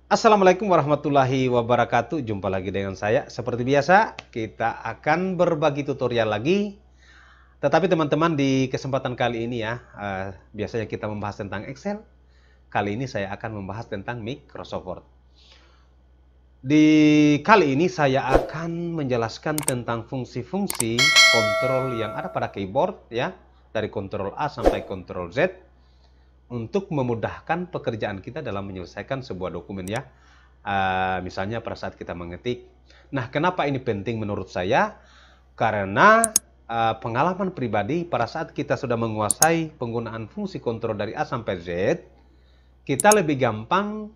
Assalamualaikum warahmatullahi wabarakatuh. Jumpa lagi dengan saya. Seperti biasa, kita akan berbagi tutorial lagi. Tetapi teman-teman, di kesempatan kali ini ya, biasanya kita membahas tentang Excel. Kali ini saya akan membahas tentang Microsoft Word. Di kali ini saya akan menjelaskan tentang fungsi-fungsi kontrol yang ada pada keyboard ya, dari kontrol A sampai kontrol Z, untuk memudahkan pekerjaan kita dalam menyelesaikan sebuah dokumen ya. Misalnya pada saat kita mengetik. Nah, kenapa ini penting menurut saya? Karena pengalaman pribadi pada saat kita sudah menguasai penggunaan fungsi kontrol dari A sampai Z, kita lebih gampang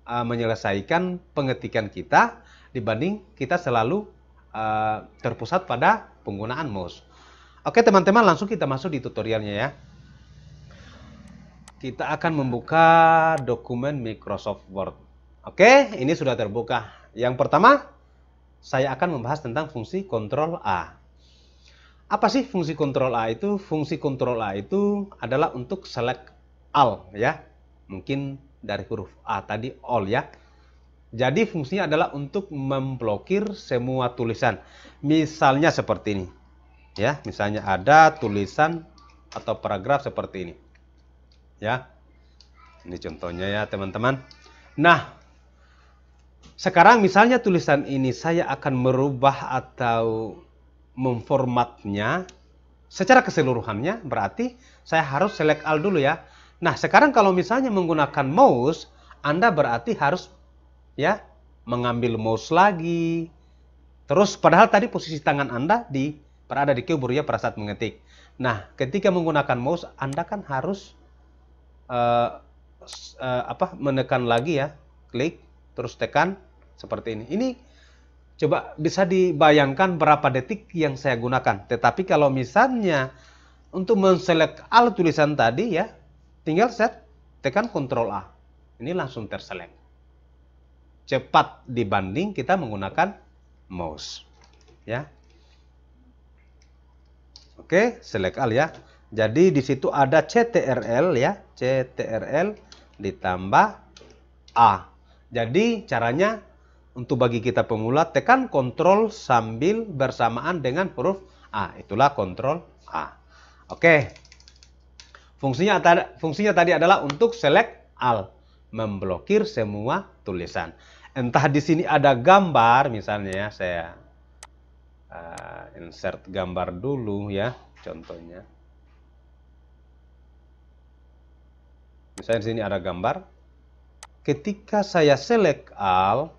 menyelesaikan pengetikan kita dibanding kita selalu terpusat pada penggunaan mouse. Oke teman-teman, langsung kita masuk di tutorialnya ya. Kita akan membuka dokumen Microsoft Word. Oke, ini sudah terbuka. Yang pertama, saya akan membahas tentang fungsi Ctrl A. Apa sih fungsi Ctrl A itu? Fungsi Ctrl A itu adalah untuk select all ya. Mungkin dari huruf A tadi all ya. Jadi fungsinya adalah untuk memblokir semua tulisan. Misalnya seperti ini. Ya, misalnya ada tulisan atau paragraf seperti ini. Ya. Ini contohnya ya, teman-teman. Nah, sekarang misalnya tulisan ini saya akan merubah atau memformatnya secara keseluruhannya, berarti saya harus select all dulu ya. Nah, sekarang kalau misalnya menggunakan mouse, Anda berarti harus ya mengambil mouse lagi. Terus padahal tadi posisi tangan Anda berada di keyboard ya pada saat mengetik. Nah, ketika menggunakan mouse, Anda kan harus menekan lagi ya, klik terus tekan seperti ini. Ini coba bisa dibayangkan berapa detik yang saya gunakan. Tetapi kalau misalnya untuk menselect all tulisan tadi ya, tinggal tekan Ctrl A. Ini langsung terselect. Cepat dibanding kita menggunakan mouse. Ya. Oke, select all ya. Jadi di situ ada CTRL ya, CTRL ditambah A. Jadi caranya untuk bagi kita pemula, tekan Ctrl sambil bersamaan dengan huruf A. Itulah Ctrl A. Oke. Fungsinya tadi adalah untuk select all, memblokir semua tulisan. Entah di sini ada gambar, misalnya ya, saya insert gambar dulu ya, contohnya. Misalnya di sini ada gambar. Ketika saya select all,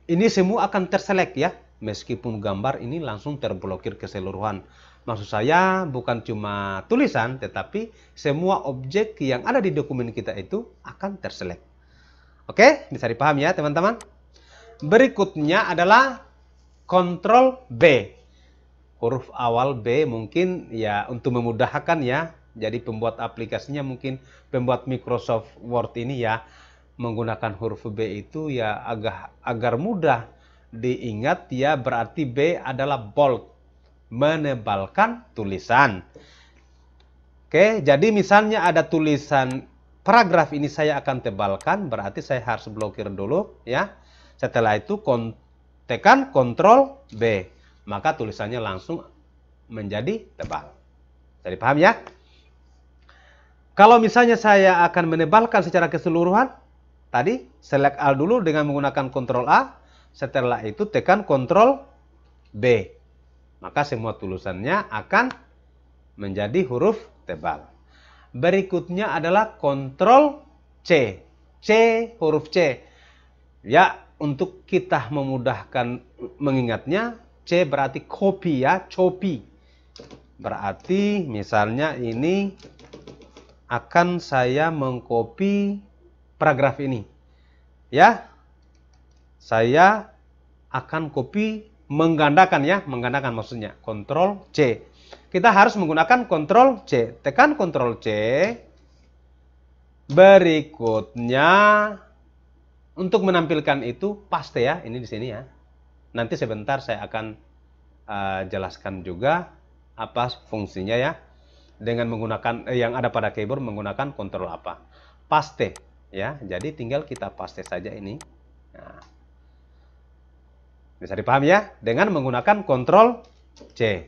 ini semua akan terselect ya. Meskipun gambar ini langsung terblokir keseluruhan. Maksud saya bukan cuma tulisan, tetapi semua objek yang ada di dokumen kita itu akan terselect. Oke, bisa dipahami ya teman-teman? Berikutnya adalah Ctrl B. Huruf awal B mungkin ya untuk memudahkan ya. Jadi pembuat aplikasinya mungkin pembuat Microsoft Word ini ya menggunakan huruf B itu ya agar mudah diingat ya, berarti B adalah bold, menebalkan tulisan. Oke, jadi misalnya ada tulisan paragraf ini saya akan tebalkan, berarti saya harus blokir dulu ya. Setelah itu tekan Ctrl B. Maka tulisannya langsung menjadi tebal. Jadi paham ya? Kalau misalnya saya akan menebalkan secara keseluruhan, tadi select all dulu dengan menggunakan Ctrl A, setelah itu tekan Ctrl B. Maka semua tulisannya akan menjadi huruf tebal. Berikutnya adalah Ctrl C. C, huruf C. Ya, untuk kita memudahkan mengingatnya, C berarti copy ya, copy. Berarti misalnya ini akan saya mengcopy paragraf ini. Ya. Saya akan copy menggandakan ya, menggandakan maksudnya. Ctrl C. Kita harus menggunakan Ctrl C. Tekan Ctrl C. Berikutnya untuk menampilkan itu paste ya, ini di sini ya. Nanti sebentar saya akan jelaskan juga apa fungsinya ya. dengan menggunakan yang ada pada keyboard menggunakan kontrol apa? Paste ya. Jadi tinggal kita paste saja ini. Nah, bisa dipahami ya dengan menggunakan kontrol C.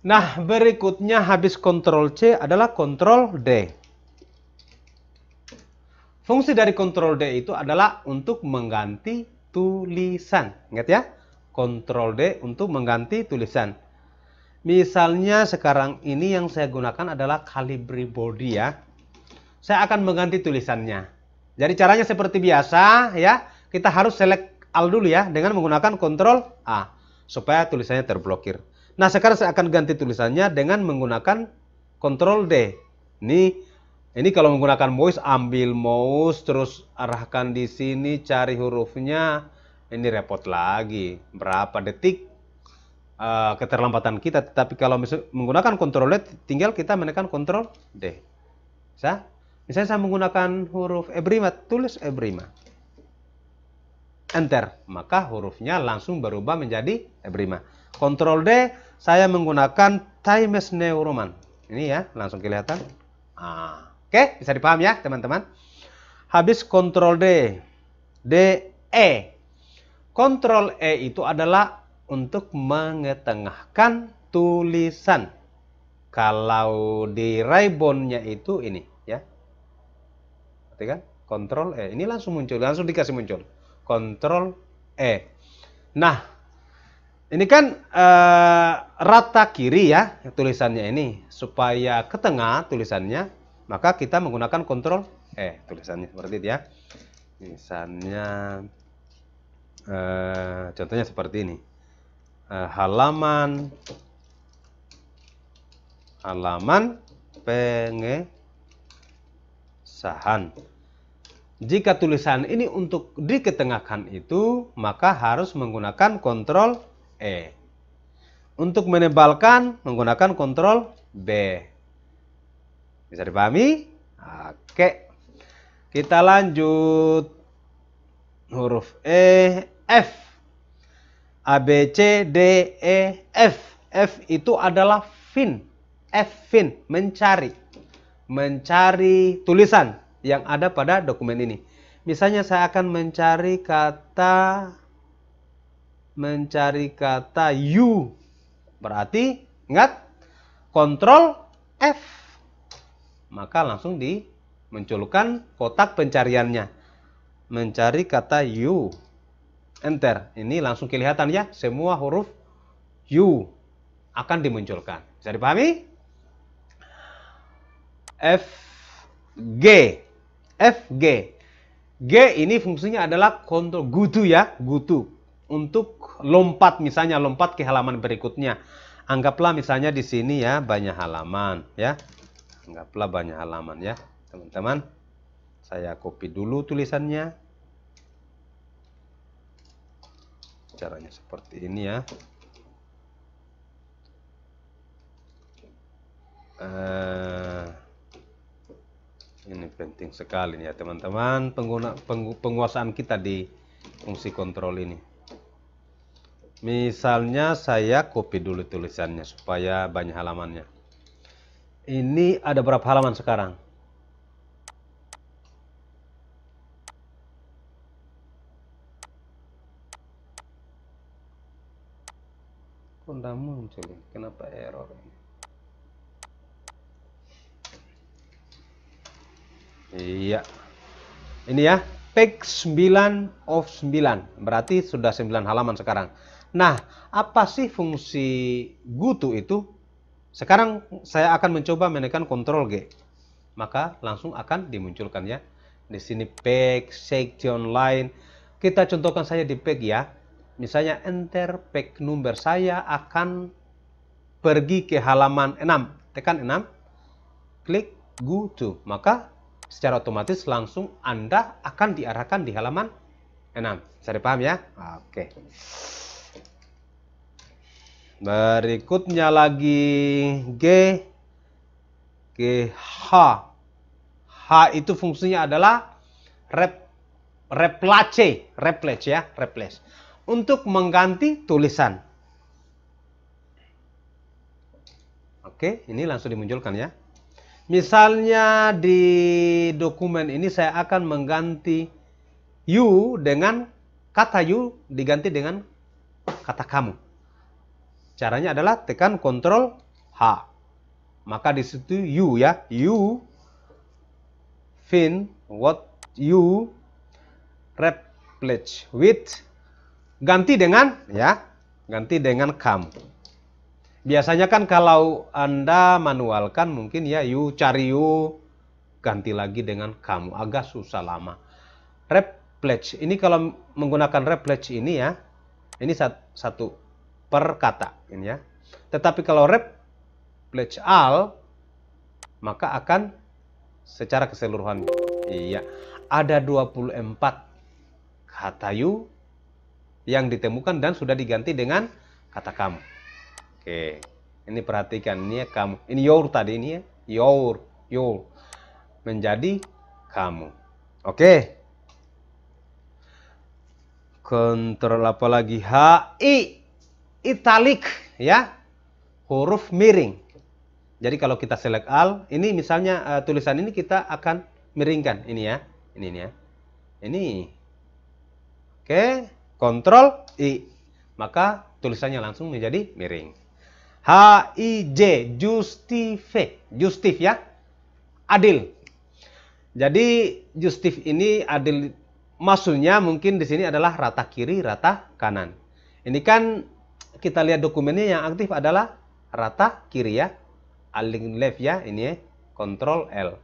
Nah, berikutnya habis kontrol C adalah kontrol D. Fungsi dari kontrol D itu adalah untuk mengganti tulisan. Ingat ya, kontrol D untuk mengganti tulisan. Misalnya sekarang ini yang saya gunakan adalah Calibri body ya. Saya akan mengganti tulisannya. Jadi caranya seperti biasa ya. Kita harus select all dulu ya dengan menggunakan kontrol A supaya tulisannya terblokir. Nah, sekarang saya akan ganti tulisannya dengan menggunakan kontrol D. Ini kalau menggunakan mouse, ambil mouse terus arahkan di sini, cari hurufnya. Ini repot lagi. Berapa detik keterlambatan kita. Tapi kalau menggunakan kontrol D, tinggal kita menekan kontrol D. Misalnya saya menggunakan huruf E prima, tulis E prima. Enter. Maka hurufnya langsung berubah menjadi E prima. Kontrol D, saya menggunakan Times New Roman. Ini ya, langsung kelihatan. Oke, bisa dipaham ya teman-teman. Habis kontrol D, E. Kontrol E itu adalah untuk mengetengahkan tulisan. Kalau di ribbon-nya itu ini ya. Berarti kan? Kontrol E. Ini langsung muncul, langsung dikasih muncul. Kontrol E. Nah, ini kan rata kiri ya tulisannya ini. Supaya ke tengah tulisannya, maka kita menggunakan kontrol E tulisannya seperti itu ya. Misalnya contohnya seperti ini. Halaman pengesahan. Jika tulisan ini untuk diketengahkan itu, maka harus menggunakan kontrol E. Untuk menebalkan, menggunakan kontrol B. Bisa dipahami? Oke. Kita lanjut. Huruf E, F. A, B, C, D, E, F. F itu adalah find. F, find. Mencari. Mencari tulisan yang ada pada dokumen ini. Misalnya saya akan mencari kata U. Berarti ingat kontrol F. Maka langsung dimunculkan kotak pencariannya. Mencari kata U. Enter. Ini langsung kelihatan ya. Semua huruf U akan dimunculkan. Bisa dipahami? F, G. F, G. G ini fungsinya adalah kontrol GoTo ya. GoTo. Untuk lompat, misalnya lompat ke halaman berikutnya. Anggaplah misalnya di sini ya banyak halaman ya. Anggaplah banyak halaman ya, teman-teman. Saya copy dulu tulisannya. Caranya seperti ini ya. Ini penting sekali nih ya teman-teman, penguasaan kita di fungsi kontrol ini. Misalnya saya copy dulu tulisannya supaya banyak halamannya. Ini ada berapa halaman sekarang? Kok tidak muncul? Kenapa error? Iya. Ini ya, page 9 of 9. Berarti sudah 9 halaman sekarang. Nah, apa sih fungsi GoTo itu? Sekarang saya akan mencoba menekan Ctrl G. Maka langsung akan dimunculkan ya. Di sini page, section line. Kita contohkan saja di page ya. Misalnya enter page number, saya akan pergi ke halaman 6. Tekan 6. Klik GoTo. Maka secara otomatis langsung Anda akan diarahkan di halaman 6. Bisa dipaham ya? Oke. Berikutnya lagi G, H. H itu fungsinya adalah replace ya, replace. Untuk mengganti tulisan. Oke, ini langsung dimunculkan ya. Misalnya di dokumen ini saya akan mengganti you dengan kata you diganti dengan kata kamu. Caranya adalah tekan Ctrl H. Maka di situ you ya, you find what you replace with, ganti dengan ya, ganti dengan kamu. Biasanya kan kalau Anda manualkan mungkin ya you cari you ganti lagi dengan kamu, agak susah lama. Replace ini kalau menggunakan replace ini ya, ini satu per kata ini ya. Tetapi kalau replace all maka akan secara keseluruhan. Iya, ada 24 kata you yang ditemukan dan sudah diganti dengan kata kamu. Oke, ini perhatikan, ini ya kamu, ini your tadi, ini ya your menjadi kamu. Oke, kontrol apa lagi? HI italic ya, huruf miring. Jadi kalau kita select all, ini misalnya tulisan ini kita akan miringkan, ini ya, ini ya, ini. Oke, kontrol I, maka tulisannya langsung menjadi miring. HIJ, justif ya, adil. Jadi justif ini adil, maksudnya mungkin di sini adalah rata kiri, rata kanan. Ini kan kita lihat dokumennya yang aktif adalah rata kiri ya, align left ya, ini ya, Ctrl L.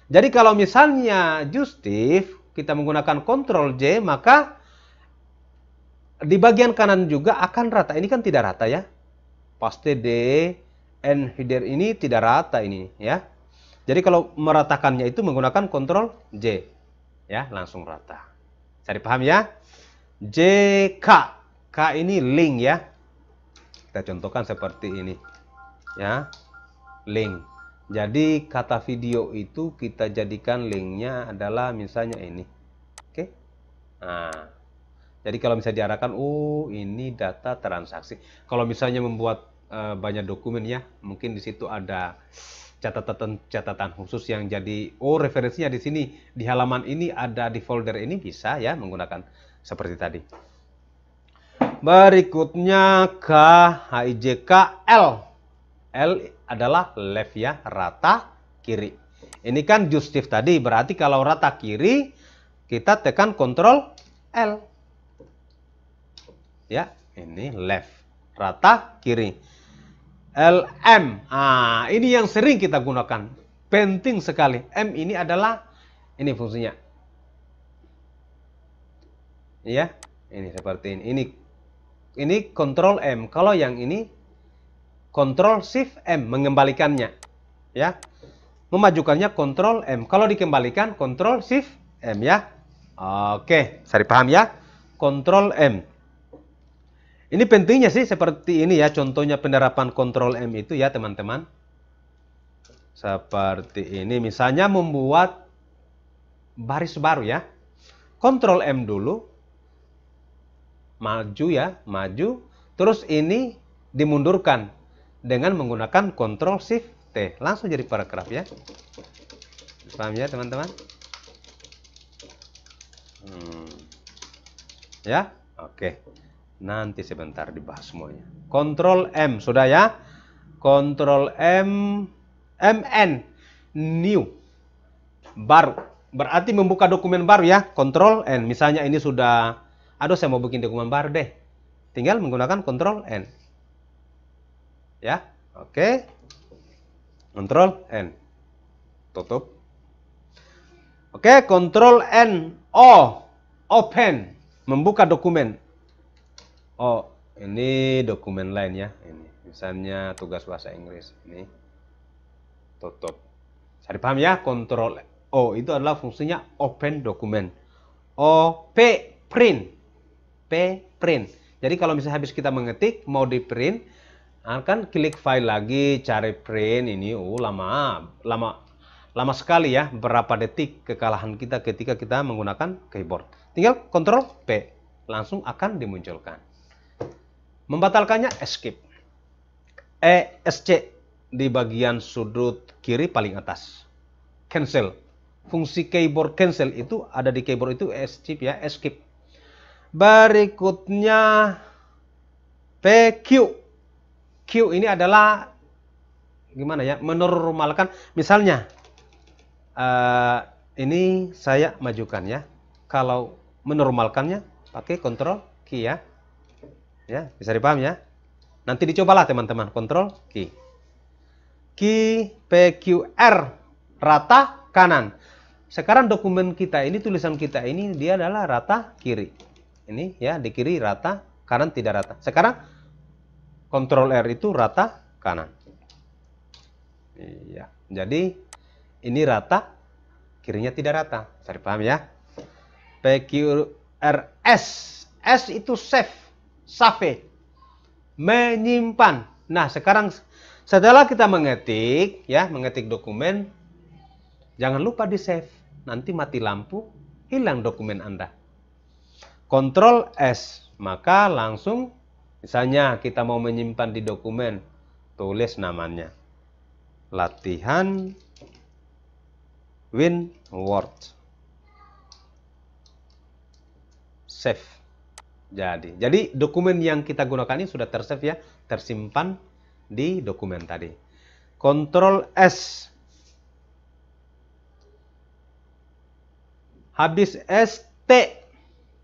Jadi kalau misalnya justif kita menggunakan Ctrl J, maka di bagian kanan juga akan rata. Ini kan tidak rata ya. Paste D, N header ini tidak rata ini ya. Jadi kalau meratakannya itu menggunakan Ctrl J ya, langsung rata. Cari paham ya? JK, K ini link ya. Kita contohkan seperti ini ya, link. Jadi kata video itu kita jadikan linknya adalah misalnya ini. Oke. Nah, jadi kalau bisa diarahkan, oh ini data transaksi. Kalau misalnya membuat banyak dokumen ya, mungkin di situ ada catatan khusus yang jadi, oh referensinya di sini, di halaman ini ada di folder ini, bisa ya menggunakan seperti tadi. Berikutnya K, HIJK, L. L adalah left ya, rata kiri. Ini kan justif tadi, berarti kalau rata kiri kita tekan Ctrl L. Ya, ini left, rata kiri. LM, ini yang sering kita gunakan, penting sekali. M ini adalah, ini fungsinya. Ya, ini seperti ini. Ini Ctrl M. Kalau yang ini Ctrl Shift M, mengembalikannya. Ya, memajukannya Ctrl M. Kalau dikembalikan Ctrl Shift M ya. Oke, saya paham ya. Ctrl M. Ini pentingnya sih seperti ini ya, contohnya penerapan Ctrl M itu ya teman-teman. Seperti ini, misalnya membuat baris baru ya. Ctrl M dulu, maju ya, maju. Terus ini dimundurkan dengan menggunakan Ctrl Shift T. Langsung jadi paragraf ya. Paham ya teman-teman? Ya, oke. Nanti sebentar dibahas semuanya. Ctrl M, sudah ya. Ctrl M, MN, new, baru. Berarti membuka dokumen baru ya. Ctrl N. Misalnya ini sudah, aduh saya mau bikin dokumen baru deh. Tinggal menggunakan Ctrl N. Ya, oke. Ctrl N. Tutup. Oke, Ctrl N, O, open, membuka dokumen. Oh, ini dokumen lain ya. Ini misalnya tugas bahasa Inggris. Ini tutup. Saya paham ya? Ctrl O itu adalah fungsinya open dokumen. O, P, print. P, print. Jadi kalau misalnya habis kita mengetik mau di print, akan klik file lagi, cari print ini. Oh, lama sekali ya. Berapa detik kekalahan kita ketika kita menggunakan keyboard. Tinggal Ctrl P, langsung akan dimunculkan. Membatalkannya escape. ESC, di bagian sudut kiri paling atas. Cancel. Fungsi keyboard cancel itu ada di keyboard itu escape ya, escape. Berikutnya PQ. Q ini adalah gimana ya? Menormalkan. Misalnya ini saya majukan ya. Kalau menormalkannya pakai Ctrl key ya. Ya, bisa dipaham ya. Nanti dicobalah teman-teman, Ctrl key. Key PQR rata kanan. Sekarang dokumen kita ini, tulisan kita ini dia adalah rata kiri. Ini ya, di kiri rata, kanan tidak rata. Sekarang Ctrl R itu rata kanan. Iya, jadi ini rata, kirinya tidak rata. Bisa dipaham ya? PQRS. S itu save, save, menyimpan. Nah, sekarang setelah kita mengetik ya, mengetik dokumen, jangan lupa di save. Nanti mati lampu, hilang dokumen Anda. Ctrl S, maka langsung misalnya kita mau menyimpan di dokumen, tulis namanya. Latihan WinWord. Save. Jadi dokumen yang kita gunakan ini sudah tersave ya, tersimpan di dokumen tadi. Ctrl S. Habis ST.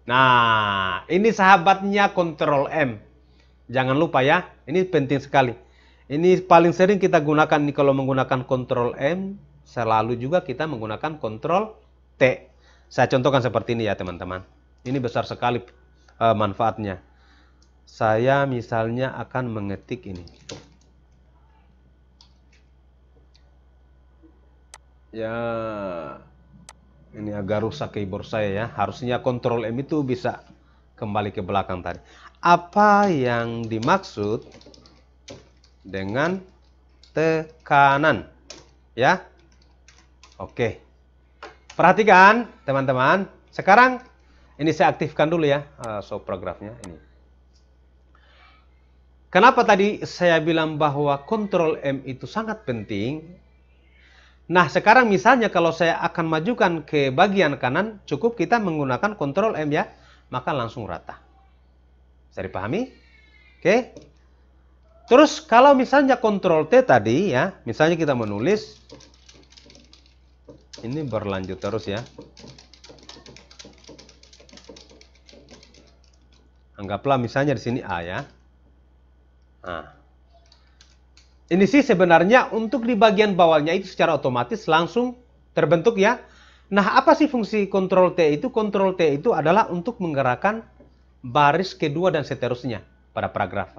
Nah, ini sahabatnya Ctrl M. Jangan lupa ya, ini penting sekali. Ini paling sering kita gunakan nih kalau menggunakan Ctrl M, selalu juga kita menggunakan Ctrl T. Saya contohkan seperti ini ya teman-teman. Ini besar sekali manfaatnya. Saya misalnya akan mengetik ini. Ya, ini agak rusak keyboard saya ya. Harusnya Ctrl M itu bisa kembali ke belakang tadi. Apa yang dimaksud dengan tekanan? Ya. Oke. Perhatikan teman-teman. Sekarang ini saya aktifkan dulu ya show paragrafnya ini. Kenapa tadi saya bilang bahwa Ctrl M itu sangat penting? Nah, sekarang misalnya kalau saya akan majukan ke bagian kanan, cukup kita menggunakan Ctrl M ya, maka langsung rata. Bisa dipahami? Oke. Terus kalau misalnya Ctrl T tadi ya, misalnya kita menulis, ini berlanjut terus ya. Anggaplah misalnya di sini A ya. Nah. Ini sih sebenarnya untuk di bagian bawahnya itu secara otomatis langsung terbentuk ya. Nah, apa sih fungsi Ctrl T itu? Ctrl T itu adalah untuk menggerakkan baris kedua dan seterusnya pada paragraf.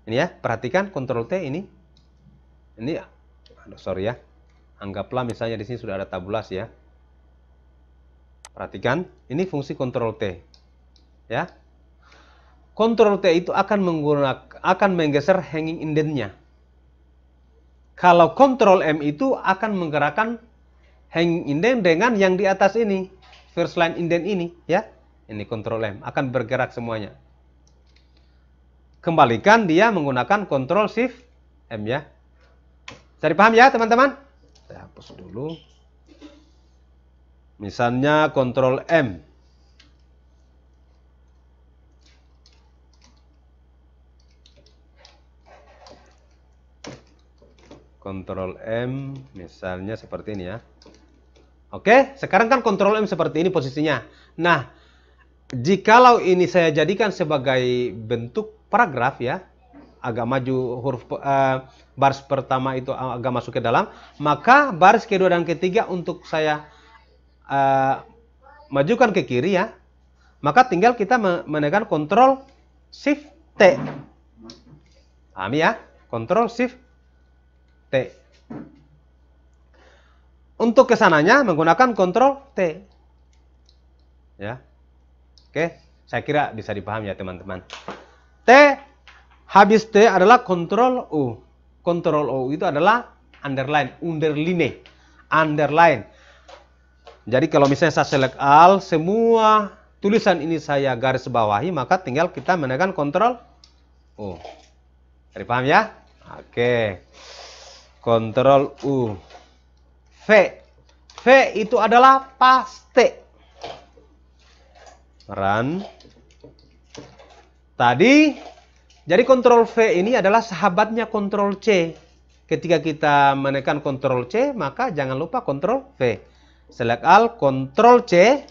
Ini ya, perhatikan Ctrl T ini. Ini, sorry ya. Anggaplah misalnya di sini sudah ada tabulasi ya. Perhatikan, ini fungsi Ctrl T. Ya. Ctrl T itu akan menggeser hanging indent-nya. Kalau Ctrl M itu akan menggerakkan hanging indent dengan yang di atas ini, first line indent ini, ya. Ini Ctrl M akan bergerak semuanya. Kembalikan dia menggunakan Ctrl Shift M ya. Bisa dipaham ya teman-teman? Saya hapus dulu. Misalnya Ctrl M. Ctrl M, misalnya seperti ini ya. Oke, sekarang kan Ctrl M seperti ini posisinya. Nah, jikalau ini saya jadikan sebagai bentuk paragraf ya, agak maju huruf baris pertama itu agak masuk ke dalam, maka baris kedua dan ketiga untuk saya majukan ke kiri ya, maka tinggal kita menekan Ctrl Shift T. Pahami ya? Ctrl Shift T. Untuk kesananya menggunakan Ctrl T. Ya. Oke, saya kira bisa dipahami ya teman-teman. T habis T adalah Ctrl U. Ctrl U itu adalah underline, underline. Jadi kalau misalnya saya select all, semua tulisan ini saya garis bawahi, maka tinggal kita menekan Ctrl U. Jadi paham ya? Oke. Kontrol U. V. V itu adalah paste. Run. Tadi, jadi kontrol V ini adalah sahabatnya kontrol C. Ketika kita menekan kontrol C, maka jangan lupa kontrol V. Select all, kontrol C.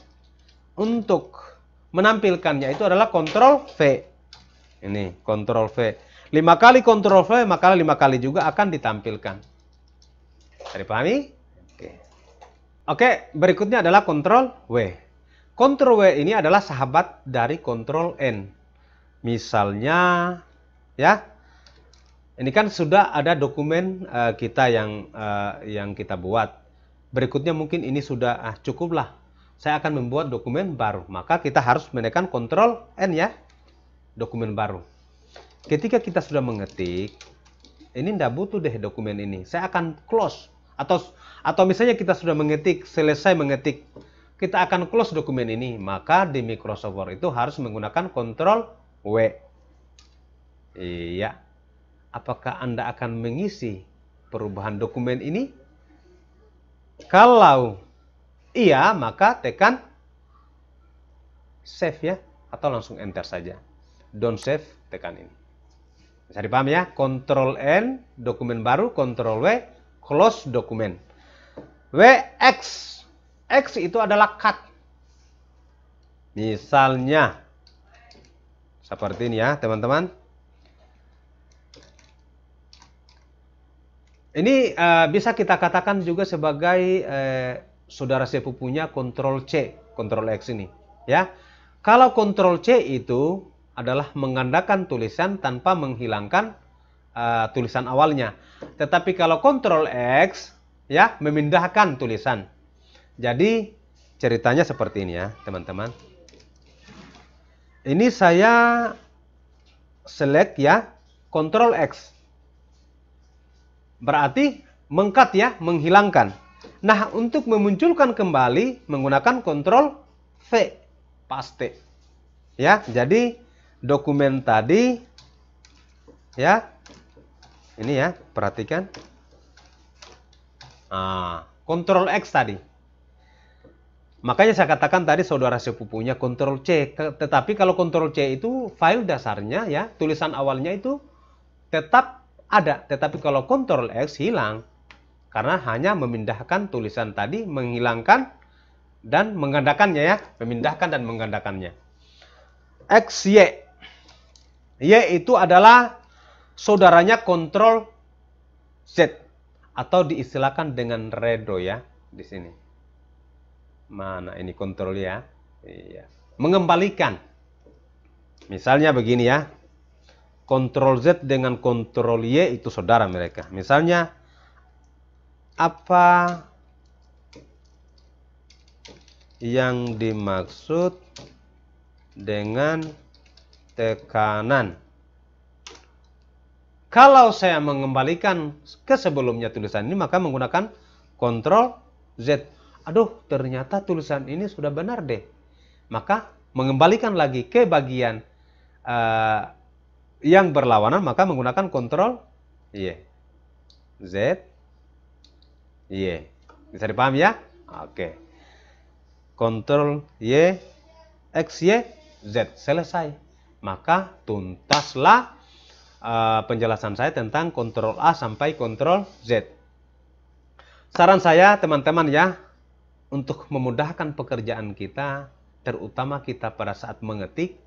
Untuk menampilkannya itu adalah kontrol V. Ini, kontrol V. 5 kali kontrol V, maka 5 kali juga akan ditampilkan. Bisa dipahami? Oke, berikutnya adalah kontrol W. Kontrol W ini adalah sahabat dari kontrol N. Misalnya, ya, ini kan sudah ada dokumen kita yang kita buat. Berikutnya mungkin ini sudah cukuplah. Saya akan membuat dokumen baru. Maka kita harus menekan kontrol N ya. Dokumen baru. Ketika kita sudah mengetik, ini tidak butuh deh dokumen ini. Saya akan close. Atau misalnya kita sudah mengetik, selesai mengetik. Kita akan close dokumen ini. Maka di Microsoft Word itu harus menggunakan kontrol W. Iya. Apakah Anda akan mengisi perubahan dokumen ini? Kalau iya, maka tekan save ya. Atau langsung enter saja. Don't save, tekan ini. Bisa dipahami ya? Ctrl N, dokumen baru, Ctrl W, close dokumen. WX. X itu adalah cut. Misalnya, seperti ini ya teman-teman. Ini bisa kita katakan juga sebagai saudara sepupunya Ctrl C, Ctrl X ini. Ya, kalau Ctrl C itu adalah menggandakan tulisan tanpa menghilangkan tulisan awalnya. Tetapi kalau Ctrl X, ya, memindahkan tulisan. Jadi ceritanya seperti ini ya teman-teman. Ini saya select ya, Ctrl X. Berarti mengcut ya, menghilangkan. Nah, untuk memunculkan kembali menggunakan Ctrl V, paste. Ya, jadi dokumen tadi ya. Ini ya, perhatikan. Ctrl X tadi. Makanya saya katakan tadi saudara sepupunya Ctrl C. Tetapi kalau Ctrl C itu file dasarnya ya, tulisan awalnya itu tetap ada. Tetapi kalau Ctrl X hilang. Karena hanya memindahkan tulisan tadi, menghilangkan dan menggandakannya ya. Memindahkan dan menggandakannya. XY. Y itu adalah saudaranya Ctrl Z. Atau diistilahkan dengan redo ya. Di sini. Mana ini kontrol ya? Iya. Mengembalikan. Misalnya begini ya. Ctrl Z dengan Ctrl Y itu saudara mereka. Misalnya apa yang dimaksud dengan tekanan? Kalau saya mengembalikan ke sebelumnya tulisan ini, maka menggunakan Ctrl Z. Aduh, ternyata tulisan ini sudah benar deh. Maka mengembalikan lagi ke bagian yang berlawanan, maka menggunakan Ctrl Y. Z. Y. Bisa dipahami ya? Oke. Ctrl Y, X, Y, Z. Selesai. Maka tuntaslah penjelasan saya tentang Ctrl A sampai Ctrl Z. Saran saya teman-teman ya, untuk memudahkan pekerjaan kita, terutama kita pada saat mengetik,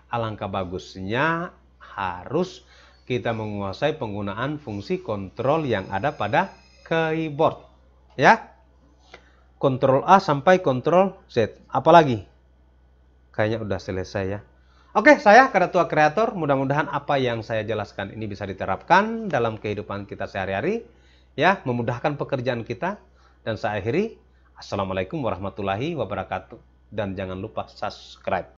alangkah bagusnya harus kita menguasai penggunaan fungsi kontrol yang ada pada keyboard. Ya, Ctrl A sampai Ctrl Z. Apalagi? Kayaknya udah selesai ya. Oke, saya Ketua Kreator. Mudah-mudahan apa yang saya jelaskan ini bisa diterapkan dalam kehidupan kita sehari-hari. Ya, memudahkan pekerjaan kita. Dan saya akhiri. Assalamualaikum warahmatullahi wabarakatuh. Dan jangan lupa subscribe.